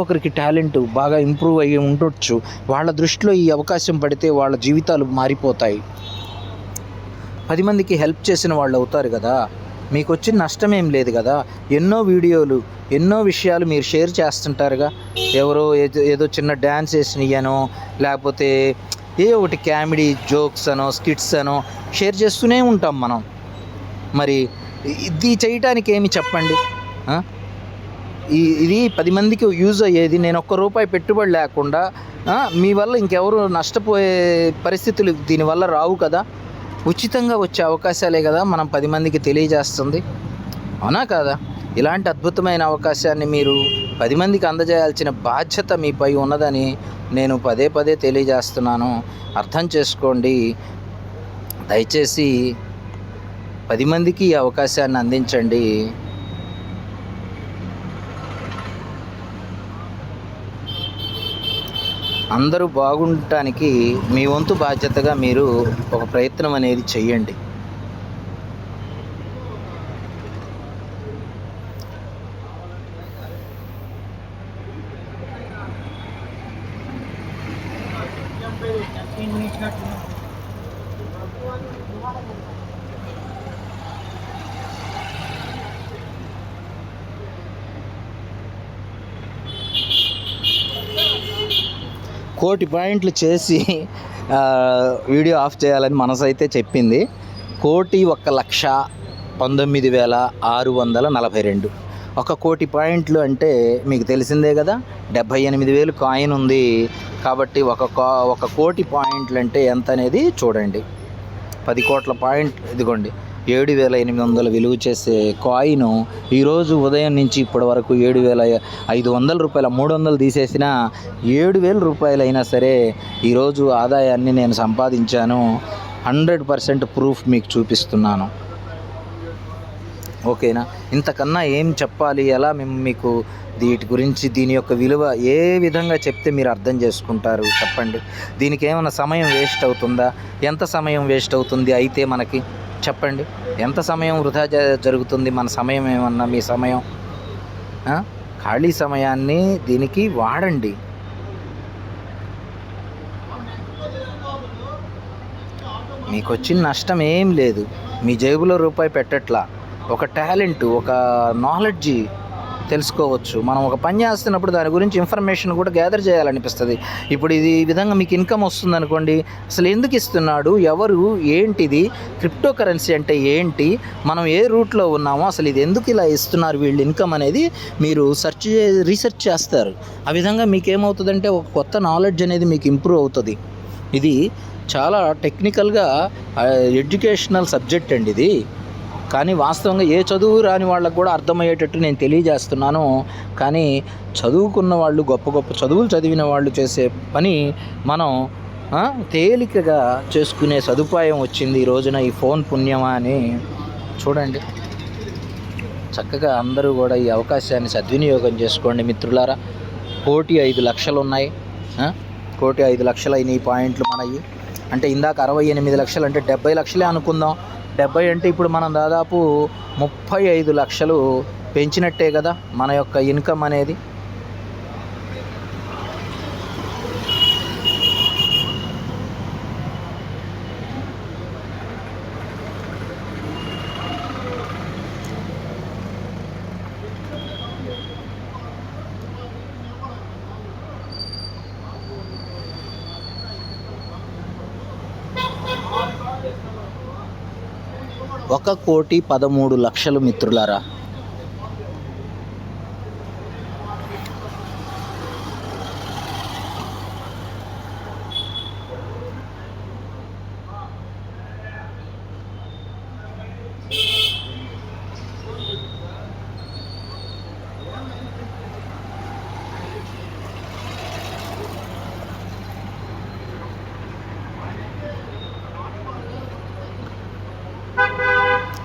A: ఒకరికి టాలెంట్ బాగా ఇంప్రూవ్ అయ్యి ఉండొచ్చు, వాళ్ళ దృష్టిలో ఈ అవకాశం పడితే వాళ్ళ జీవితాలు మారిపోతాయి. 10 మందికి హెల్ప్ చేసిన వాళ్ళు అవుతారు కదా, మీకు వచ్చిన నష్టమేం లేదు కదా. ఎన్నో వీడియోలు, ఎన్నో విషయాలు మీరు షేర్ చేస్తుంటారుగా. ఎవరో ఏదో చిన్న డ్యాన్స్ వేసినయనో, లేకపోతే ఏ ఒకటి కామెడీ జోక్స్ అనో, స్కిట్స్ అనో షేర్ చేస్తూనే ఉంటాం మనం. మరి ఇది చేయటానికి ఏమి చెప్పండి? ఇది 10 మందికి యూజ్ అయ్యేది. నేను ₹1 పెట్టుబడి లేకుండా మీ వల్ల ఇంకెవరు నష్టపోయే పరిస్థితులు దీనివల్ల రావు కదా. ఉచితంగా వచ్చే అవకాశాలే కదా మనం 10 మందికి తెలియజేస్తుంది, అవునా కాదా? ఇలాంటి అద్భుతమైన అవకాశాన్ని మీరు 10 మందికి అందజేయాల్సిన బాధ్యత మీపై ఉన్నదని నేను పదే తెలియజేస్తున్నాను. అర్థం చేసుకోండి, దయచేసి 10 మందికి ఈ అవకాశాన్ని అందించండి. అందరూ బాగుండటానికి మీ వంతు బాధ్యతగా మీరు ఒక ప్రయత్నం అనేది చెయ్యండి. కోటి పాయింట్లు చేసి వీడియో ఆఫ్ చేయాలని మనసు అయితే చెప్పింది. 1,19,642 1 కోటి పాయింట్లు అంటే మీకు తెలిసిందే కదా, 78,000 కాయిన్ ఉంది కాబట్టి 1 కోటి పాయింట్లు అంటే ఎంత అనేది చూడండి. 10 కోట్ల పాయింట్ ఇదిగోండి, 7,800 విలువ చేసే కాయిన్ ఈరోజు ఉదయం నుంచి ఇప్పటి వరకు 7,500 రూపాయల, 300 తీసేసిన 7,000 రూపాయలు అయినా సరే ఈరోజు ఆదాయాన్ని నేను సంపాదించాను. 100% ప్రూఫ్ మీకు చూపిస్తున్నాను, ఓకేనా? ఇంతకన్నా ఏం చెప్పాలి? ఎలా మీకు వీటి గురించి, దీని యొక్క విలువ ఏ విధంగా చెప్తే మీరు అర్థం చేసుకుంటారు చెప్పండి? దీనికి ఏమైనా సమయం వేస్ట్ అవుతుందా? ఎంత సమయం వేస్ట్ అవుతుంది అయితే మనకి చెప్పండి? ఎంత సమయం వృధా జరుగుతుంది మన సమయం? ఏమన్నా మీ సమయం, ఖాళీ సమయాన్ని దీనికి వాడండి. మీకు వచ్చిన నష్టం ఏం లేదు, మీ జేబులో రూపాయి పెట్టట్లా. ఒక టాలెంట్, ఒక నాలెడ్జి తెలుసుకోవచ్చు. మనం ఒక పని చేస్తున్నప్పుడు దాని గురించి ఇన్ఫర్మేషన్ కూడా గ్యాదర్ చేయాలనిపిస్తుంది. ఇప్పుడు ఇది ఈ విధంగా మీకు ఇన్కమ్ వస్తుంది అనుకోండి, అసలు ఎందుకు ఇస్తున్నాడు, ఎవరు, ఏంటిది, క్రిప్టో కరెన్సీ అంటే ఏంటి, మనం ఏ రూట్లో ఉన్నామో, అసలు ఇది ఎందుకు ఇలా ఇస్తున్నారు వీళ్ళు ఇన్కమ్ అనేది మీరు రీసెర్చ్ చేస్తారు. ఆ విధంగా మీకు ఏమవుతుందంటే ఒక కొత్త నాలెడ్జ్ అనేది మీకు ఇంప్రూవ్ అవుతుంది. ఇది చాలా టెక్నికల్గా ఎడ్యుకేషనల్ సబ్జెక్ట్ అండి ఇది. కానీ వాస్తవంగా ఏ చదువు రాని వాళ్ళకు కూడా అర్థమయ్యేటట్టు నేను తెలియజేస్తున్నాను. కానీ చదువుకున్న వాళ్ళు, గొప్ప గొప్ప చదువులు చదివిన వాళ్ళు చేసే పని మనం తేలికగా చేసుకునే సదుపాయం వచ్చింది ఈ రోజున, ఈ ఫోన్ పుణ్యమా అని చూడండి. చక్కగా అందరూ కూడా ఈ అవకాశాన్ని సద్వినియోగం చేసుకోండి మిత్రులారా. 1,05,00,000 ఉన్నాయి. 1,05,00,000 అయినాయి పాయింట్లు మనవి. అంటే ఇందాక 68 లక్షలు అంటే 70 లక్షలే అనుకుందాం. 70 అంటే ఇప్పుడు మనం దాదాపు 35 లక్షలు పెంచినట్టే కదా మన యొక్క ఇన్కమ్ అనేది. ఒక 1,13,00,000 మిత్రులారా.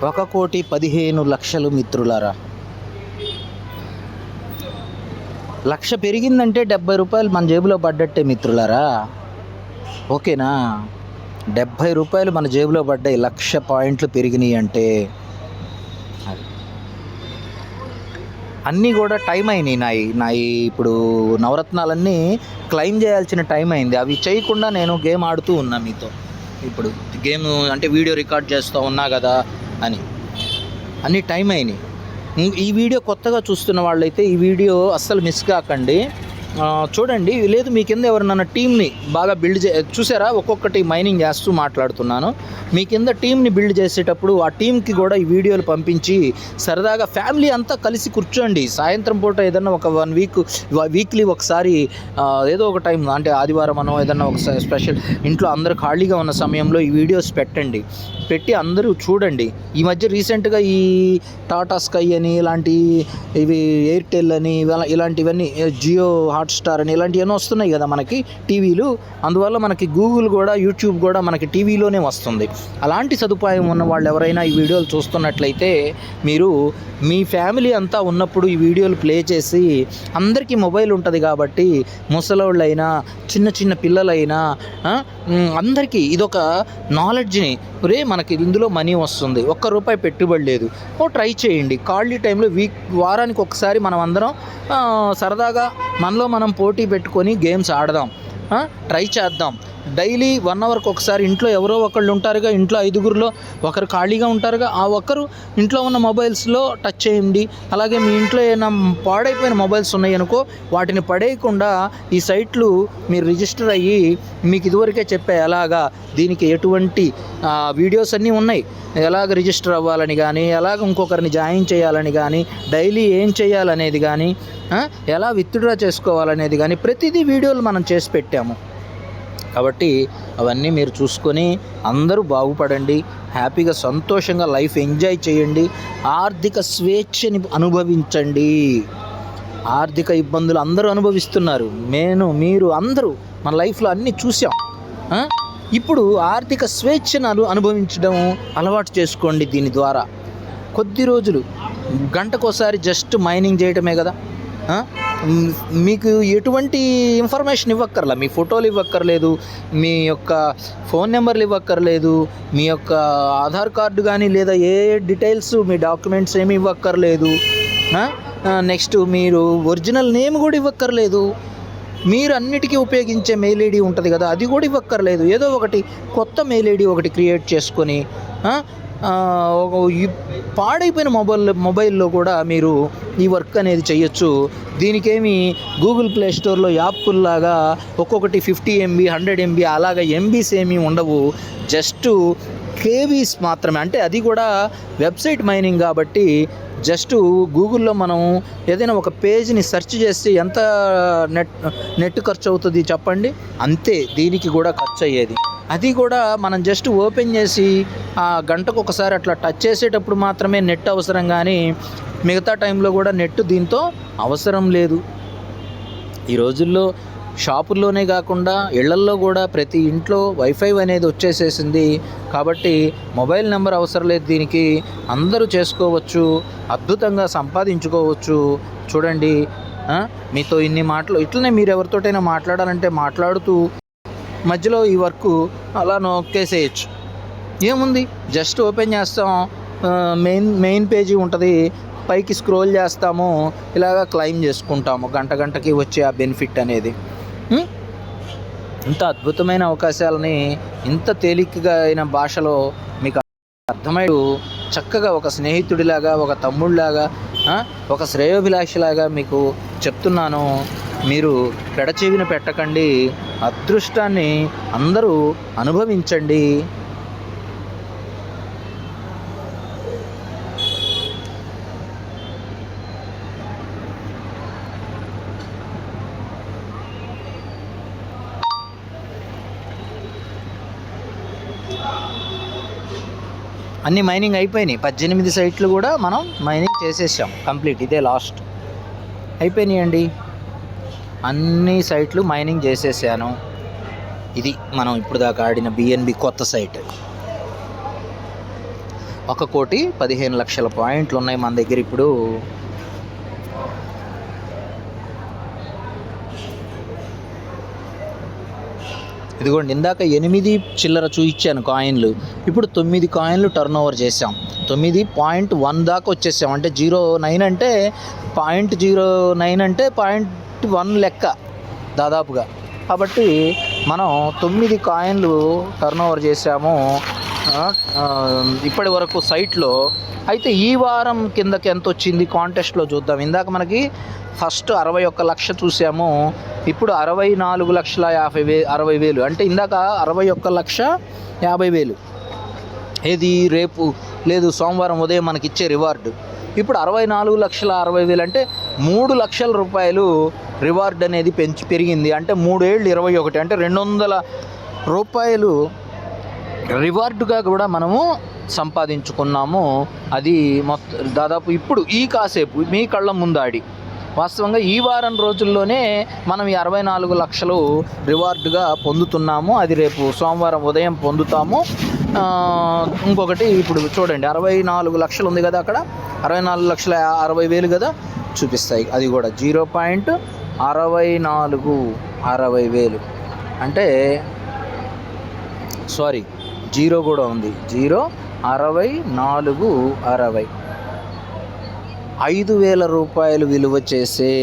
A: ఒక 1,15,00,000 మిత్రులారా. 1,00,000 పెరిగిందంటే 70 రూపాయలు మన జేబులో పడ్డట్టే మిత్రులారా. ఓకేనా? 70 రూపాయలు మన జేబులో పడ్డాయి 1,00,000 పాయింట్లు పెరిగినాయి అంటే. అన్నీ కూడా టైం అయినాయి నాయి ఇప్పుడు నవరత్నాలన్నీ క్లెయిమ్ చేయాల్సిన టైం అయింది. అవి చేయకుండా నేను గేమ్ ఆడుతూ ఉన్నా మీతో. ఇప్పుడు గేమ్ అంటే వీడియో రికార్డ్ చేస్తూ ఉన్నా కదా అని అన్ని టైం అయినాయి. ఈ వీడియో కొత్తగా చూస్తున్న వాళ్ళైతే ఈ వీడియో అస్సలు మిస్ కాకండి, చూడండి. లేదు మీ కింద ఎవరినన్నా టీమ్ని బాగా బిల్డ్ చూసారా, ఒక్కొక్కటి మైనింగ్ చేస్తూ మాట్లాడుతున్నాను. మీ కింద టీంని బిల్డ్ చేసేటప్పుడు ఆ టీంకి కూడా ఈ వీడియోలు పంపించి సరదాగా ఫ్యామిలీ అంతా కలిసి కూర్చోండి. సాయంత్రం పూట ఏదన్నా ఒక 1 వీక్ వీక్లీ ఒకసారి ఏదో ఒక టైం అంటే ఆదివారం అనో ఏదన్నా ఒక స్పెషల్ ఇంట్లో అందరూ ఖాళీగా ఉన్న సమయంలో ఈ వీడియోస్ పెట్టి అందరూ చూడండి. ఈ మధ్య రీసెంట్గా ఈ టాటా స్కై అని ఇలాంటి ఇవి ఎయిర్టెల్ అని ఇలాంటివన్నీ జియో హాట్స్టార్ అని ఇలాంటివన్నీ వస్తున్నాయి కదా మనకి టీవీలు. అందువల్ల మనకి గూగుల్ కూడా యూట్యూబ్ కూడా మనకి టీవీలోనే వస్తుంది. అలాంటి సదుపాయం ఉన్న వాళ్ళు ఎవరైనా ఈ వీడియోలు చూస్తున్నట్లయితే మీరు మీ ఫ్యామిలీ అంతా ఉన్నప్పుడు ఈ వీడియోలు ప్లే చేసి, అందరికీ మొబైల్ ఉంటుంది కాబట్టి ముసలోళ్ళైనా చిన్న పిల్లలైనా అందరికీ ఇదొక నాలెడ్జ్ని మనకి ఇందులో మనీ వస్తుంది, ₹1 పెట్టుబడి లేదు, ట్రై చేయండి. ఖాళీ టైంలో వారానికి ఒకసారి మనం అందరం సరదాగా మనలో మనం పోటీ పెట్టుకొని గేమ్స్ ఆడదాం, ట్రై చేద్దాం. డైలీ 1 అవర్కి ఒకసారి ఇంట్లో ఎవరో ఒకళ్ళు ఉంటారుగా, ఇంట్లో 5గురిలో ఒకరు ఖాళీగా ఉంటారుగా, ఆ ఒక్కరు ఇంట్లో ఉన్న మొబైల్స్లో టచ్ చేయండి. అలాగే మీ ఇంట్లో ఏమైనా పాడైపోయిన మొబైల్స్ ఉన్నాయనుకో వాటిని పడేయకుండా ఈ సైట్లు మీరు రిజిస్టర్ అయ్యి, మీకు ఇదివరకే చెప్పే ఎలాగా దీనికి ఎటువంటి వీడియోస్ అన్నీ ఉన్నాయి, ఎలాగ రిజిస్టర్ అవ్వాలని కానీ, ఎలాగ ఇంకొకరిని జాయిన్ చేయాలని కానీ, డైలీ ఏం చేయాలనేది కానీ, ఎలా విత్డ్రా చేసుకోవాలనేది కానీ ప్రతిదీ వీడియోలు మనం చేసి పెట్టాము. కాబట్టి అవన్నీ మీరు చూసుకొని అందరూ బాగుపడండి, హ్యాపీగా సంతోషంగా లైఫ్ ఎంజాయ్ చేయండి, ఆర్థిక స్వేచ్ఛని అనుభవించండి. ఆర్థిక ఇబ్బందులు అందరూ అనుభవిస్తున్నారు, మీరు అందరూ మన లైఫ్లో అన్నీ చూసాం. ఇప్పుడు ఆర్థిక స్వేచ్ఛను అనుభవించడం అలవాటు చేసుకోండి. దీని ద్వారా కొద్ది రోజులు గంటకోసారి జస్ట్ మైనింగ్ చేయటమే కదా. మీకు ఎటువంటి ఇన్ఫర్మేషన్ ఇవ్వక్కర్లా, మీ ఫోటోలు ఇవ్వక్కర్లేదు, మీ యొక్క ఫోన్ నెంబర్లు ఇవ్వక్కర్లేదు, మీ యొక్క ఆధార్ కార్డు కానీ లేదా ఏ డీటెయిల్స్ మీ డాక్యుమెంట్స్ ఏమి ఇవ్వక్కర్లేదు. నెక్స్ట్ మీరు ఒరిజినల్ నేమ్ కూడా ఇవ్వక్కర్లేదు. మీరు అన్నిటికీ ఉపయోగించే మెయిల్ ఐడి ఉంటుంది కదా, అది కూడా ఇవ్వక్కర్లేదు. ఏదో ఒకటి కొత్త మెయిల్ ఐడి ఒకటి క్రియేట్ చేసుకొని పాడైపోయిన మొబైల్లో కూడా మీరు ఈ వర్క్ అనేది చేయొచ్చు. దీనికేమి గూగుల్ ప్లే స్టోర్లో యాప్లాగా ఒక్కొక్కటి 50 MB 100 MB అలాగా ఎంబీస్ ఏమీ ఉండవు, జస్ట్ కేబీస్ మాత్రమే. అంటే అది కూడా వెబ్సైట్ మైనింగ్ కాబట్టి జస్ట్ గూగుల్లో మనం ఏదైనా ఒక పేజ్ని సెర్చ్ చేస్తే ఎంత నెట్ ఖర్చు అవుతుంది చెప్పండి, అంతే దీనికి కూడా ఖర్చు అయ్యేది. అది కూడా మనం జస్ట్ ఓపెన్ చేసి గంటకు ఒకసారి అట్లా టచ్ చేసేటప్పుడు మాత్రమే నెట్ అవసరం, కానీ మిగతా టైంలో కూడా నెట్ దీంతో అవసరం లేదు. ఈ రోజుల్లో షాపుల్లోనే కాకుండా ఇళ్లల్లో కూడా ప్రతి ఇంట్లో వైఫై అనేది వచ్చేసేసింది. కాబట్టి మొబైల్ నెంబర్ అవసరం లేదు, దీనికి అందరూ చేసుకోవచ్చు, అద్భుతంగా సంపాదించుకోవచ్చు. చూడండి, మీతో ఇన్ని మాటలు ఇట్లనే మీరు ఎవరితోటైనా మాట్లాడాలంటే మాట్లాడుతూ మధ్యలో ఈ వర్క్ అలా నొక్కేసేయచ్చు. ఏముంది, జస్ట్ ఓపెన్ చేస్తాం, మెయిన్ పేజీ ఉంటుంది, పైకి స్క్రోల్ చేస్తాము, ఇలాగ క్లెయిమ్ చేసుకుంటాము, గంటకి వచ్చే ఆ బెనిఫిట్ అనేది. ఇంత అద్భుతమైన అవకాశాలని ఇంత తేలికగా అయిన భాషలో మీకు అర్థమయ్యూ చక్కగా ఒక స్నేహితుడిలాగా, ఒక తమ్ముడిలాగా, ఒక శ్రేయోభిలాషిలాగా మీకు చెప్తున్నాను. మీరు పెడచెవిన పెట్టకండి, అదృష్టాన్ని అందరూ అనుభవించండి. అన్ని మైనింగ్ అయిపోయినాయి. 18 సైట్లు కూడా మనం మైనింగ్ చేసేసాం కంప్లీట్. ఇదే లాస్ట్ అయిపోయినాయండి. అన్ని సైట్లు మైనింగ్ చేసేసాను. ఇది మనం ఇప్పుడు దాకా ఆడిన బిఎన్బి కొత్త సైట్. 1,15,00,000 పాయింట్లు ఉన్నాయి మన దగ్గర ఇప్పుడు. ఇదిగోండి, ఇందాక 8 చిల్లర చూయించాను కాయిన్లు, ఇప్పుడు 9 కాయిన్లు టర్న్ ఓవర్ చేసాం. 9.1 దాకా వచ్చేసాం. అంటే 0.9 అంటే 0.09 అంటే 0.1 లెక్క దాదాపుగా. కాబట్టి మనం 9 కాయిన్లు టర్న్ ఓవర్ చేసాము ఇప్పటి వరకు సైట్లో. అయితే ఈ వారం కిందకి ఎంత వచ్చింది కాంటెస్ట్లో చూద్దాం. ఇందాక మనకి ఫస్ట్ 61 లక్ష చూసాము, ఇప్పుడు 64,50,000. అంటే ఇందాక 61,50,000 ఏది రేపు లేదు సోమవారం ఉదయం మనకి ఇచ్చే రివార్డు. ఇప్పుడు 64,60,000 అంటే 3 లక్షల రూపాయలు రివార్డ్ అనేది పెరిగింది. అంటే 3 ఏళ్ళు 21 అంటే 200 రూపాయలు రివార్డుగా కూడా మనము సంపాదించుకున్నాము. అది మొత్తం దాదాపు ఇప్పుడు ఈ కాసేపు మీ కళ్ళ ముందాడి వాస్తవంగా ఈ వారం రోజుల్లోనే మనం ఈ 64 లక్షలు రివార్డుగా పొందుతున్నాము. అది రేపు సోమవారం ఉదయం పొందుతాము. ఇంకొకటి ఇప్పుడు చూడండి, 64 లక్షలు ఉంది కదా అక్కడ, 64,60,000 కదా చూపిస్తాయి. అది కూడా 0.6460,000 అంటే సారీ, జీరో కూడా ఉంది. 0.6460 5,000 రూపాయలు విలువ చేసే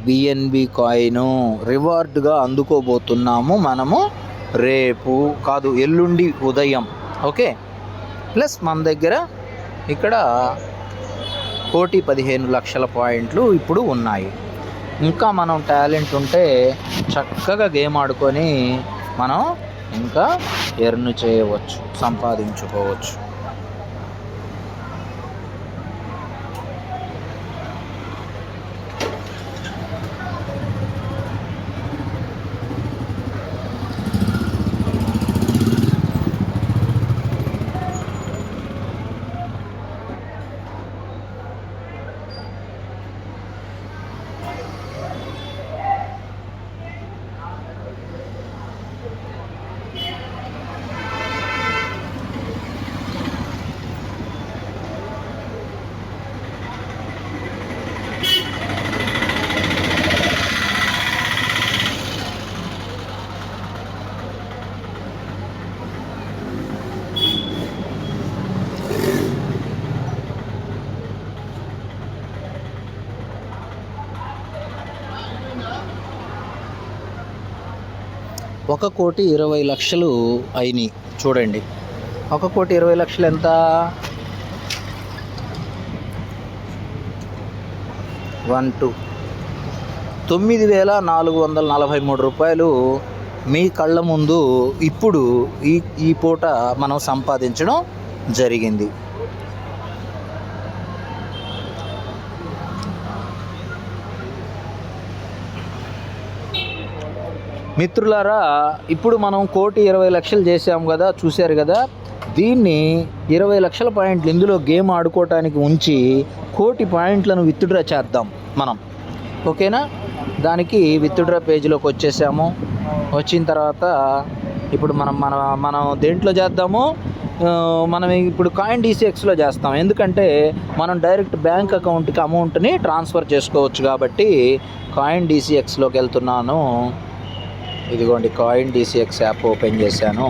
A: బిఎన్బి కాయిను రివార్డుగా అందుకోబోతున్నాము మనము రేపు కాదు ఎల్లుండి ఉదయం. ఓకే, ప్లస్ మన దగ్గర ఇక్కడ 1,15,00,000 పాయింట్లు ఇప్పుడు ఉన్నాయి. ఇంకా మనం టాలెంట్ ఉంటే చక్కగా గేమ్ ఆడుకొని మనం ఇంకా ఎర్న్ చేయవచ్చు, సంపాదించుకోవచ్చు. ఒక 1,20,00,000 అయినాయి. చూడండి, 1,20,00,000 ఎంత? 9,443 రూపాయలు మీ కళ్ళ ముందు ఇప్పుడు ఈ పూట మనం సంపాదించడం జరిగింది. మిత్రులారా, ఇప్పుడు మనం 1,20,00,000 చేసాం కదా, చూశారు కదా. దీన్ని 20 లక్షల పాయింట్లు ఇందులో గేమ్ ఆడుకోవటానికి ఉంచి 1,00,00,000 పాయింట్లను విత్డ్రా చేద్దాం మనం. ఓకేనా? దానికి విత్డ్రా పేజీలోకి వచ్చేసాము. వచ్చిన తర్వాత ఇప్పుడు మనం దేంట్లో చేద్దాము, మనం ఇప్పుడు కాయిన్ డీసీఎక్స్లో చేస్తాం. ఎందుకంటే మనం డైరెక్ట్ బ్యాంక్ అకౌంట్కి అమౌంట్ని ట్రాన్స్ఫర్ చేసుకోవచ్చు కాబట్టి కాయిన్ డీసీఎక్స్లోకి వెళ్తున్నాను. ఇదిగోండి కాయిన్ డీసీఎక్స్ యాప్ ఓపెన్ చేశాను.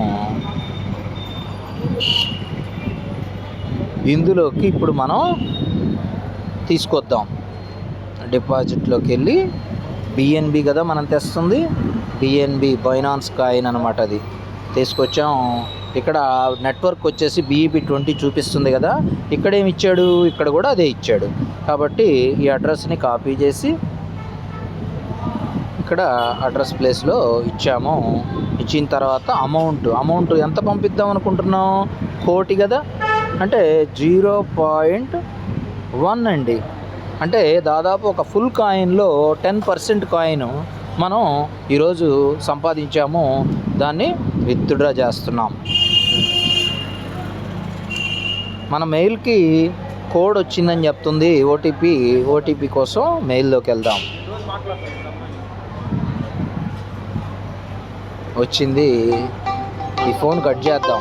A: ఇందులోకి ఇప్పుడు మనం తీసుకొద్దాం. డిపాజిట్లోకి వెళ్ళి బిఎన్బి కదా మనం తెస్తుంది, బిఎన్బి బైనాన్స్ కాయిన్ అనమాట. అది తీసుకొచ్చాం. ఇక్కడ నెట్వర్క్ వచ్చేసి BEP 20 చూపిస్తుంది కదా, ఇక్కడ ఏమి ఇచ్చాడు, ఇక్కడ కూడా అదే ఇచ్చాడు. కాబట్టి ఈ అడ్రస్ని కాపీ చేసి ఇక్కడ అడ్రస్ ప్లేస్లో ఇచ్చాము. ఇచ్చిన తర్వాత అమౌంట్ ఎంత పంపిద్దాం అనుకుంటున్నాం, 1 కోటి కదా, అంటే 0.1 అండి. అంటే దాదాపు ఒక ఫుల్ కాయిన్లో 10% కాయిన్ మనం ఈరోజు సంపాదించాము. దాన్ని విత్డ్రా చేస్తున్నాం. మన మెయిల్కి కోడ్ వచ్చిందని చెప్తుంది, ఓటీపీ కోసం మెయిల్లోకి వెళ్దాం. వచ్చింది. ఈ ఫోన్ కట్ చేద్దాం.